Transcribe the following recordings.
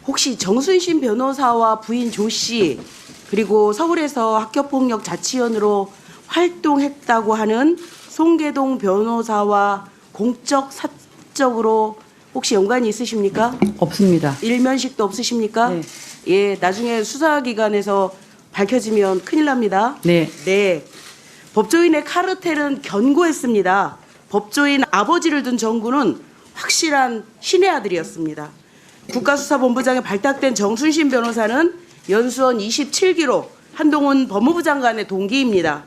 혹시 정순신 변호사와 부인 조 씨, 그리고 서울에서 학교폭력 자치위원으로 활동했다고 하는 송계동 변호사와 공적 사적으로 혹시 연관이 있으십니까? 없습니다. 일면식도 없으십니까? 네. 예, 나중에 수사기관에서 밝혀지면 큰일 납니다. 네. 네. 법조인의 카르텔은 견고했습니다. 법조인 아버지를 둔 정구는 확실한 신의 아들이었습니다. 국가수사본부장에 발탁된 정순신 변호사는 연수원 27기로 한동훈 법무부 장관의 동기입니다.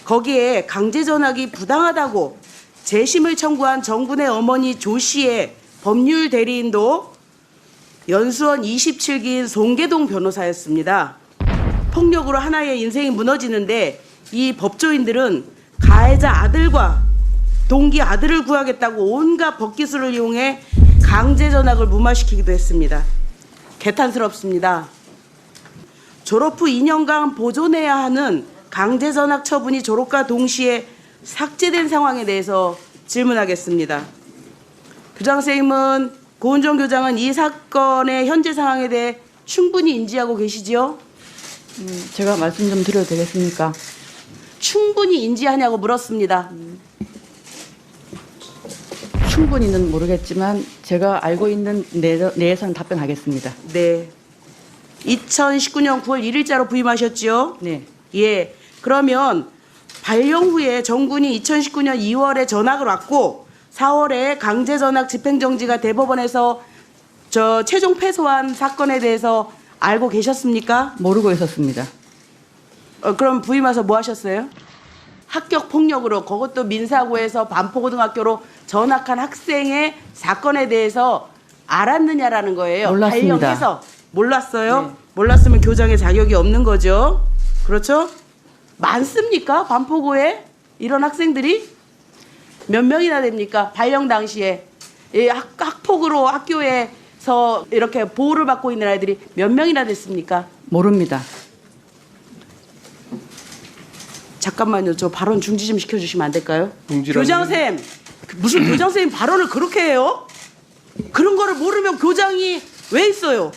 거기에 강제 전학이 부당하다고 재심을 청구한 정군의 어머니 조 씨의 법률 대리인도 연수원 27기인 송계동 변호사였습니다. 폭력으로 하나의 인생이 무너지는데 이 법조인들은 가해자 아들과 동기 아들을 구하겠다고 온갖 법기술을 이용해 강제 전학을 무마시키기도 했습니다. 개탄스럽습니다. 졸업 후 2년간 보존해야 하는 강제 전학 처분이 졸업과 동시에 삭제된 상황에 대해서 질문하겠습니다. 교장 선생님은 고은정 교장은 이 사건의 현재 상황에 대해 충분히 인지하고 계시지요? 제가 말씀 좀 드려도 되겠습니까? 충분히 인지하냐고 물었습니다. 충분히는 모르겠지만 제가 알고 있는 내에서는 답변하겠습니다. 네. 2019년 9월 1일자로 부임하셨지요? 네. 예. 그러면 발령 후에 정군이 2019년 2월에 전학을 왔고 4월에 강제 전학 집행정지가 대법원에서 최종 패소한 사건에 대해서 알고 계셨습니까? 모르고 있었습니다. 그럼 부임 와서 뭐 하셨어요? 학교 폭력으로 그것도 민사고에서 반포고등학교로 전학한 학생의 사건에 대해서 알았느냐라는 거예요. 몰랐습니다. 발령해서 몰랐어요? 네. 몰랐으면 교장의 자격이 없는 거죠. 그렇죠? 많습니까? 반포고에 이런 학생들이 몇 명이나 됩니까? 발령 당시에 이 학폭으로 학교에서 이렇게 보호를 받고 있는 아이들이 몇 명이나 됐습니까? 모릅니다. 잠깐만요. 저 발언 중지 좀 시켜주시면 안 될까요? 중지라는 교장쌤, 무슨 교장쌤 발언을 그렇게 해요? 그런 거를 모르면 교장이 왜 있어요?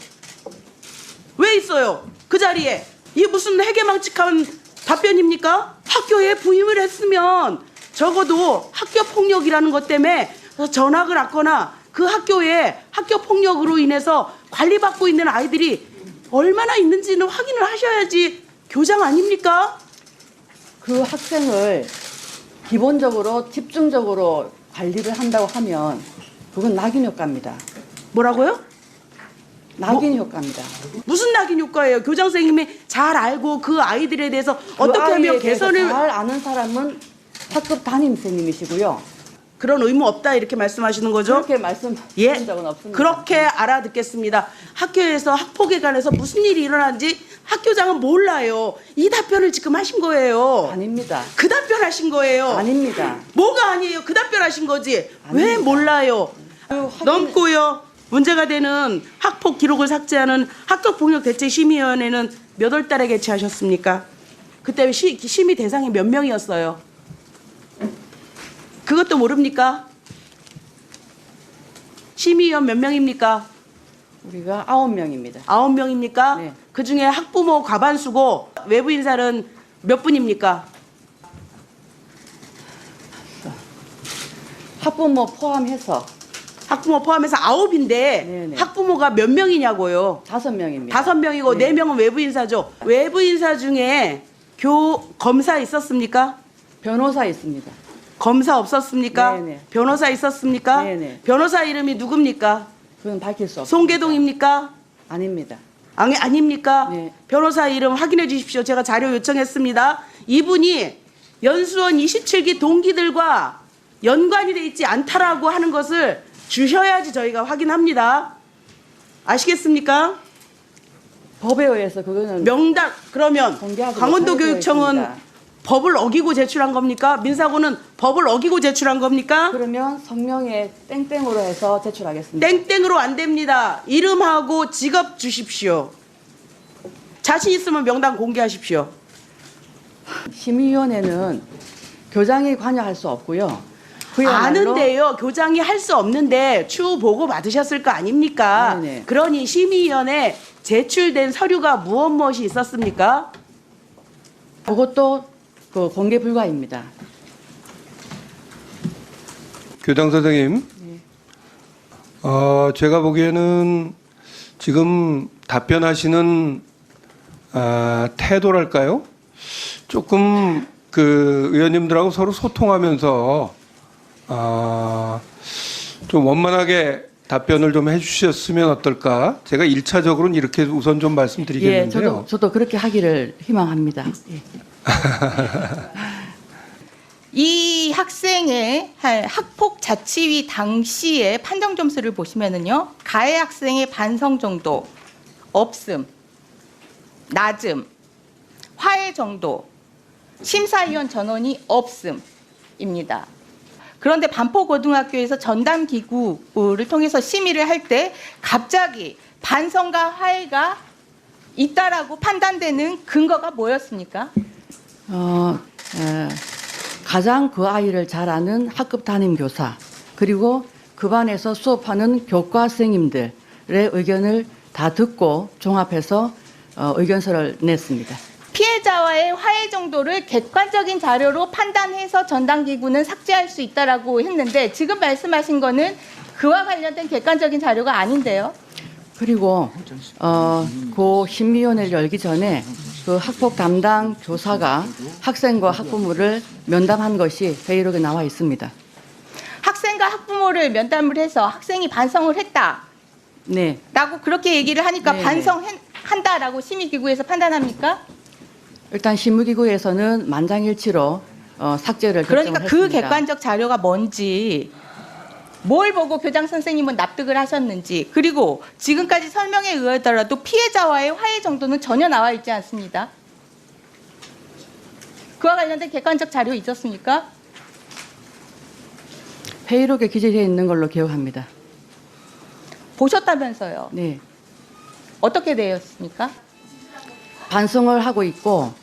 왜 있어요? 그 자리에. 이게 무슨 해괴망측한 답변입니까? 학교에 부임을 했으면 적어도 학교 폭력이라는 것 때문에 전학을 왔거나 그 학교에 학교 폭력으로 인해서 관리받고 있는 아이들이 얼마나 있는지는 확인을 하셔야지 교장 아닙니까? 그 학생을 기본적으로 집중적으로 관리를 한다고 하면 그건 낙인 효과입니다. 뭐라고요? 낙인 효과입니다. 무슨 낙인 효과예요? 교장 선생님이 잘 알고 그 아이들에 대해서 어떻게 그 아이에 하면 대해서 개선을 잘 아는 사람은 학급 담임선생님이시고요. 그런 의무 없다 이렇게 말씀하시는 거죠? 그렇게 말씀드린 예, 적은 없습니다. 그렇게 알아듣겠습니다. 학교에서 학폭에 관해서 무슨 일이 일어난지 학교장은 몰라요. 이 답변을 지금 하신 거예요. 아닙니다. 그 답변 하신 거예요. 아닙니다. 뭐가 아니에요? 그 답변 하신 거지. 왜 아닙니다. 몰라요? 확인- 넘고요. 문제가 되는 학폭 기록을 삭제하는 학교폭력대책심의위원회는 몇 월 달에 개최하셨습니까? 그때 심의 대상이 몇 명이었어요? 그것도 모릅니까? 심의위원 몇 명입니까? 우리가 9명입니다. 9명입니까? 네. 그중에 학부모 과반수고 외부 인사는 몇 분입니까? 학부모 포함해서 학부모 포함해서 9인데 네네. 학부모가 몇 명이냐고요? 5명입니다. 5명이고 네. 4명은 외부 인사죠. 외부 인사 중에 검사 있었습니까? 변호사 있습니다. 검사 없었습니까? 네네. 변호사 있었습니까? 네네. 변호사 이름이 누굽니까? 그건 밝힐 수 없습니다. 송계동입니까? 아닙니다. 아닙니까? 네. 변호사 이름 확인해 주십시오. 제가 자료 요청했습니다. 이분이 연수원 27기 동기들과 연관이 돼 있지 않다라고 하는 것을 주셔야지 저희가 확인합니다. 아시겠습니까? 법에 의해서 그거는 명단 그러면 공개하지 강원도 못하게 되어 교육청은 있습니다. 법을 어기고 제출한 겁니까? 민사고는 법을 어기고 제출한 겁니까? 그러면 성명에 땡땡으로 해서 제출하겠습니다. 땡땡으로 안 됩니다. 이름하고 직업 주십시오. 자신 있으면 명단 공개하십시오. 심의위원회는 교장이 관여할 수 없고요. 그야말로 아는데요. 교장이 할 수 없는데 추후 보고 받으셨을 거 아닙니까? 네네. 그러니 심의위원회 제출된 서류가 무엇이 있었습니까? 그것도 그 공개 불가입니다. 교장 선생님, 제가 보기에는 지금 답변하시는 태도랄까요? 조금 그 의원님들하고 서로 소통하면서 좀 원만하게 답변을 좀 해주셨으면 어떨까? 제가 1차적으로는 이렇게 우선 좀 예, 말씀드리겠는데요. 저도 그렇게 하기를 희망합니다. 예. 이 학생의 학폭 자치위 당시의 판정 점수를 보시면은요, 가해 학생의 반성 정도, 없음, 낮음, 화해 정도, 심사위원 전원이 없음입니다. 그런데 반포고등학교에서 전담기구를 통해서 심의를 할 때 갑자기 반성과 화해가 있다라고 판단되는 근거가 뭐였습니까? 가장 그 아이를 잘 아는 학급 담임 교사 그리고 그 반에서 수업하는 교과 선생님들의 의견을 다 듣고 종합해서 의견서를 냈습니다. 피해자와의 화해 정도를 객관적인 자료로 판단해서 전담기구는 삭제할 수 있다라고 했는데 지금 말씀하신 거는 그와 관련된 객관적인 자료가 아닌데요. 그리고 그 심의위원회를 열기 전에 그 학폭 담당 교사가 학생과 학부모를 면담한 것이 회의록에 나와 있습니다. 학생과 학부모를 면담을 해서 학생이 반성을 했다라고 네, 그렇게 얘기를 하니까 네. 반성한다라고 심의기구에서 판단합니까? 일단 심의기구에서는 만장일치로 삭제를 그러니까 그 결정을 했습니다. 객관적 자료가 뭔지, 뭘 보고 교장 선생님은 납득을 하셨는지, 그리고 지금까지 설명에 의하더라도 피해자와의 화해 정도는 전혀 나와 있지 않습니다. 그와 관련된 객관적 자료 있었습니까? 회의록에 기재되어 있는 걸로 기억합니다. 보셨다면서요. 네, 어떻게 되었습니까? 반성을 하고 있고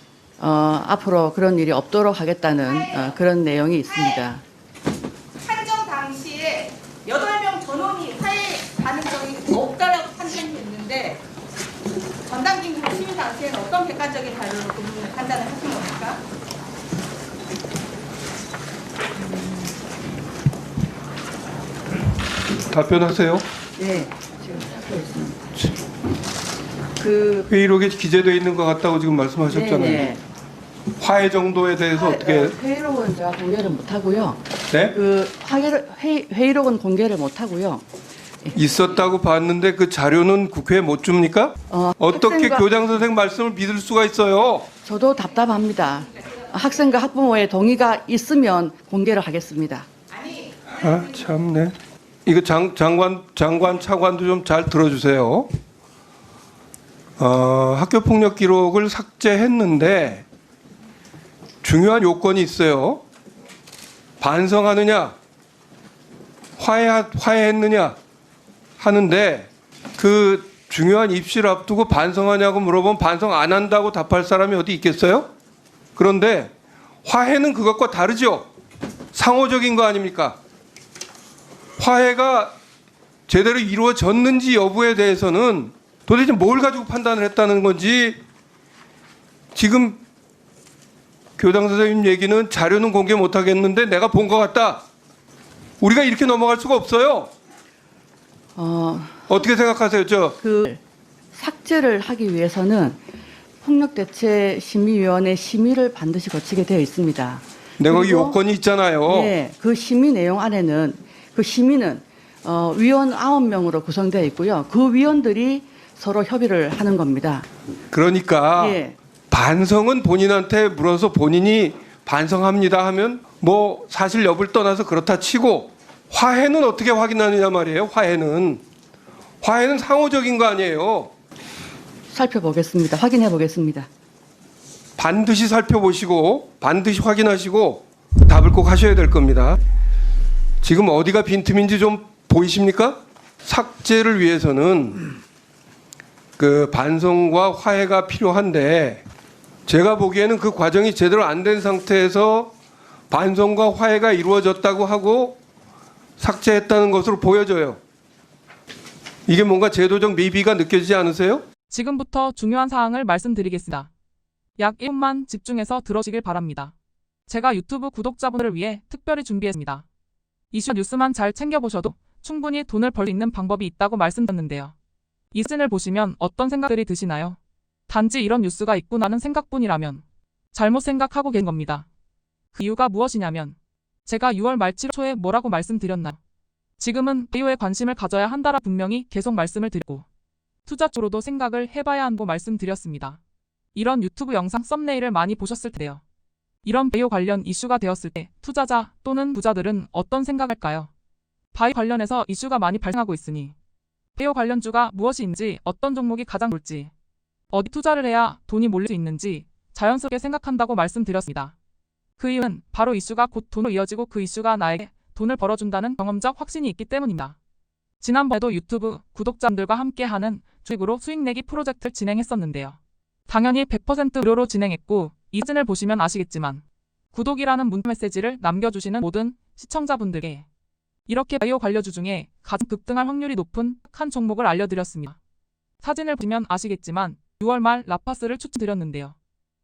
앞으로 그런 일이 없도록 하겠다는 그런 내용이 있습니다. 판정 당시에 8명 전원이 화해 가능성이 없다라고 판정이 됐는데 전담기구 심의 당시에는 어떤 객관적인 자료로 그 부분을 판단을 하신 겁니까? 답변하세요. 네, 지금 찾고 있습니다. 그 회의록에 기재되어 있는 것 같다고 지금 말씀하셨잖아요. 네, 화해 정도에 대해서 어떻게? 회의록은 제가 공개를 못 하고요. 네? 그 회의록은 공개를 못 하고요. 있었다고 봤는데 그 자료는 국회에 못 줍니까? 어떻게 학생과- 교장 선생 말씀을 믿을 수가 있어요? 저도 답답합니다. 학생과 학부모의 동의가 있으면 공개를 하겠습니다. 아 참네. 이거 장관 차관도 좀 잘 들어주세요. 학교 폭력 기록을 삭제했는데 중요한 요건이 있어요. 반성하느냐, 화해했느냐 하는데 그 중요한 입시를 앞두고 반성하냐고 물어보면 반성 안 한다고 답할 사람이 어디 있겠어요? 그런데 화해는 그것과 다르죠. 상호적인 거 아닙니까? 화해가 제대로 이루어졌는지 여부에 대해서는 도대체 뭘 가지고 판단을 했다는 건지 지금 교장 선생님 얘기는 자료는 공개 못 하겠는데 내가 본 것 같다. 우리가 이렇게 넘어갈 수가 없어요. 어떻게 생각하세요? 그 삭제를 하기 위해서는 폭력대책심의위원회 심의를 반드시 거치게 되어 있습니다. 내가 거기 그리고- 요건이 있잖아요. 네, 그 심의 내용 안에는 그 심의는 위원 9명으로 구성되어 있고요. 그 위원들이 서로 협의를 하는 겁니다. 그러니까 예. 반성은 본인한테 물어서 본인이 반성합니다 하면 뭐 사실 여부를 떠나서 그렇다 치고 화해는 어떻게 확인하느냐 말이에요. 화해는 상호적인 거 아니에요. 살펴보겠습니다. 확인해 보겠습니다. 반드시 살펴보시고 반드시 확인하시고 답을 꼭 하셔야 될 겁니다. 지금 어디가 빈틈인지 좀 보이십니까? 삭제를 위해서는 그 반성과 화해가 필요한데 제가 보기에는 그 과정이 제대로 안 된 상태에서 반성과 화해가 이루어졌다고 하고 삭제했다는 것으로 보여져요. 이게 뭔가 제도적 미비가 느껴지지 않으세요? 지금부터 중요한 사항을 말씀드리겠습니다. 약 1분만 집중해서 들어주시길 바랍니다. 제가 유튜브 구독자분들을 위해 특별히 준비했습니다. 이슈 뉴스만 잘 챙겨보셔도 충분히 돈을 벌 수 있는 방법이 있다고 말씀드렸는데요. 이 사진을 보시면 어떤 생각들이 드시나요? 단지 이런 뉴스가 있구나는 생각뿐이라면 잘못 생각하고 계신 겁니다. 그 이유가 무엇이냐면 제가 6월 말 7월 초에 뭐라고 말씀드렸나요? 지금은 바이오에 관심을 가져야 한다라 분명히 계속 말씀을 드리고 투자 쪽으로도 생각을 해봐야 한다고 말씀드렸습니다. 이런 유튜브 영상 썸네일을 많이 보셨을 텐데요. 이런 바이오 관련 이슈가 되었을 때 투자자 또는 부자들은 어떤 생각할까요? 바이오 관련해서 이슈가 많이 발생하고 있으니 바이오 관련주가 무엇인지 어떤 종목이 가장 좋을지 어디 투자를 해야 돈이 몰릴 수 있는지 자연스럽게 생각한다고 말씀드렸습니다. 그 이유는 바로 이슈가 곧 돈으로 이어지고 그 이슈가 나에게 돈을 벌어준다는 경험적 확신이 있기 때문입니다. 지난번에도 유튜브 구독자분들과 함께하는 주식으로 수익 내기 프로젝트를 진행했었는데요. 당연히 100% 무료로 진행했고 이 사진을 보시면 아시겠지만 구독이라는 문자 메시지를 남겨주시는 모든 시청자분들께 이렇게 바이오 관련주 중에 가장 급등할 확률이 높은 한 종목을 알려드렸습니다. 사진을 보시면 아시겠지만 6월 말 라파스를 추천드렸는데요.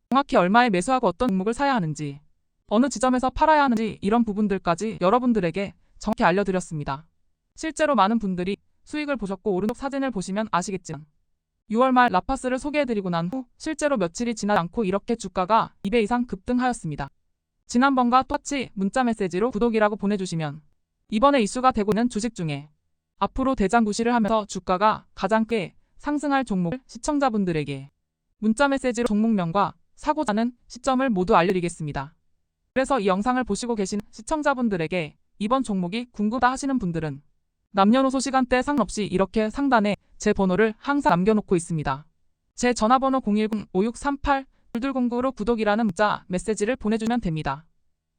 정확히 얼마에 매수하고 어떤 종목을 사야 하는지 어느 지점에서 팔아야 하는지 이런 부분들까지 여러분들에게 정확히 알려드렸습니다. 실제로 많은 분들이 수익을 보셨고 오른쪽 사진을 보시면 아시겠지만 6월 말 라파스를 소개해드리고 난 후 실제로 며칠이 지나지 않고 이렇게 주가가 2배 이상 급등하였습니다. 지난번과 똑같이 문자 메시지로 구독이라고 보내주시면 이번에 이슈가 되고 있는 주식 중에 앞으로 대장구시를 하면서 주가가 가장 꽤 상승할 종목을 시청자분들에게 문자 메시지로 종목명과 사고자 하는 시점을 모두 알려드리겠습니다. 그래서 이 영상을 보시고 계신 시청자분들에게 이번 종목이 궁금하다 하시는 분들은 남녀노소 시간대 상관없이 이렇게 상단에 제 번호를 항상 남겨놓고 있습니다. 제 전화번호 010-5638-2209로 구독이라는 문자 메시지를 보내주면 됩니다.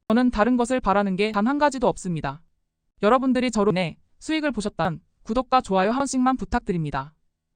저는 다른 것을 바라는 게 단 한 가지도 없습니다. 여러분들이 저로 인해 수익을 보셨다면 구독과 좋아요 한 번씩만 부탁드립니다.